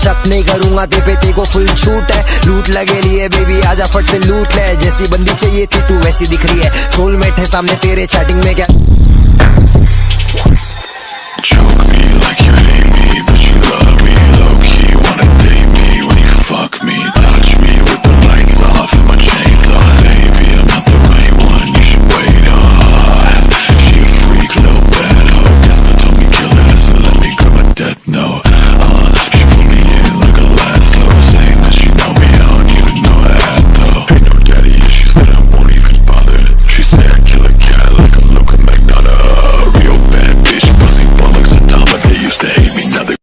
शक नहीं करूंगा तेरे को फुल छूट है। लूट लगे लिए बेबी आजा फट से लूट ले, जैसी बंदी चाहिए थी तू वैसी दिख रही है। सोलमेट है सामने तेरे चैटिंग में क्या Choke me like you hate me, but you love me low-key. Wanna date me when you fuck me, touch me with the lights off and my chains on. Baby, I'm not the right one, you should wait on. She a freak, little bad hoe, guess my told me kill her, so let me grab my death note. She put me in like a lasso, saying that she know me, I don't even know that though. Ain't no daddy issues that I won't even bother. She say I kill a cat like I'm Luka Magnotta. Real bad bitch, pussy bollocks and Tom, but they used to hate me, now they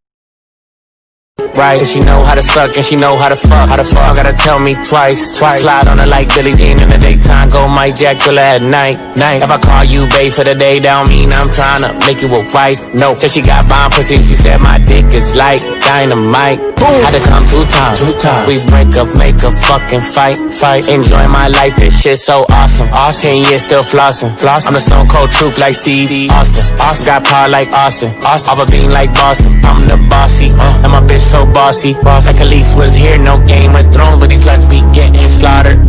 right, and she know how to suck and she know how to fuck. Gotta tell me twice. Slide on her like Billie Jean in the daytime, go Mike Jack till at night. If I call you babe for the day, don't mean I'm tryna make you a wife. No, said she got bomb pussy, she said my dick is like dynamite. Had to come two times. We break up, make a fucking fight. Enjoy my life, this shit so awesome. 10 years still flossing. I'm the stone cold truth like Stevie Austin. Got power like Austin. Off a beam like Boston. I'm the bossy, and my bitch so bossy. Like Khalees was here, no Game of Thrones, but these sluts be getting slaughtered.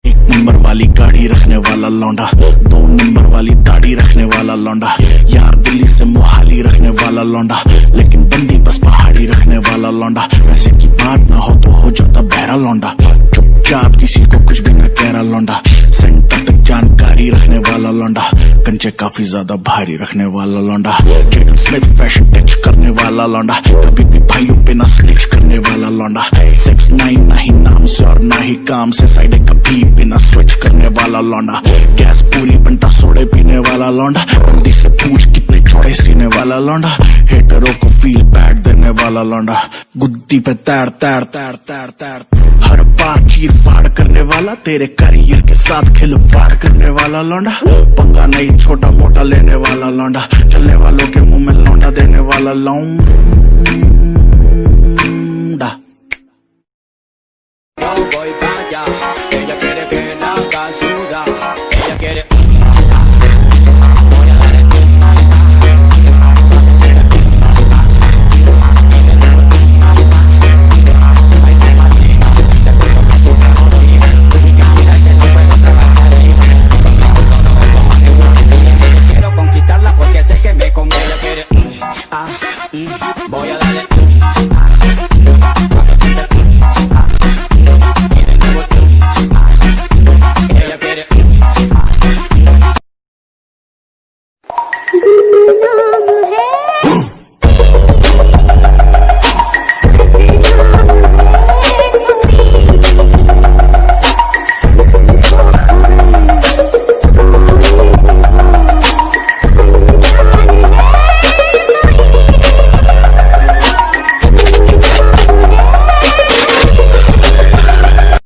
एक number वाली गाड़ी रखने वाला लौंडा, 2 number वाली दाढ़ी रखने वाला लौंडा, यार दिल्ली से मोहाली रखने वाला लौंडा, लेकिन बंदी बस पहाड़ी रखने वाला लौंडा। पैसे की बात ना हो तो हो जाता बहरा लौंडा, चुपचाप किसी को कुछ भी ना कह रहा लौंडा। सेंटर तक जानकारी रखने वाला लौंडा, कंचे काफी ज्यादा भारी रखने वाला लौंडा। जेडन स्मिथ फैशन टच करने वाला लौंडा, कभी भी भाइयों पे ना स्निच करने वाला लौंडा। 6ix9ine ना ही नाम से और ना ही काम से, साइड कभी बिना स्विच करने वाला लौंडा। गैस पूरी बनता सोडे पीने वाला लौंडा, बंदी से पूछ कितने चौड़े सीने वाला लौंडा। हेटरों को फील बैड देने वाला लौंडा, गुद्दी पे तैर तैर तैर तैर तैर हर बार चीर फाड़ करने वाला, तेरे करियर के साथ खिलवाड़ करने वाला लौंडा। पंगा नहीं छोटा मोटा लेने वाला लौंडा, चलने वालों के मुंह में लौंडा देने वाला लौंडा। Voy para allá, ella quiere que la haga sudar, ella quiere. Voy a darle quiero conquistarla porque sé que me conviene. Ella quiere voy a darle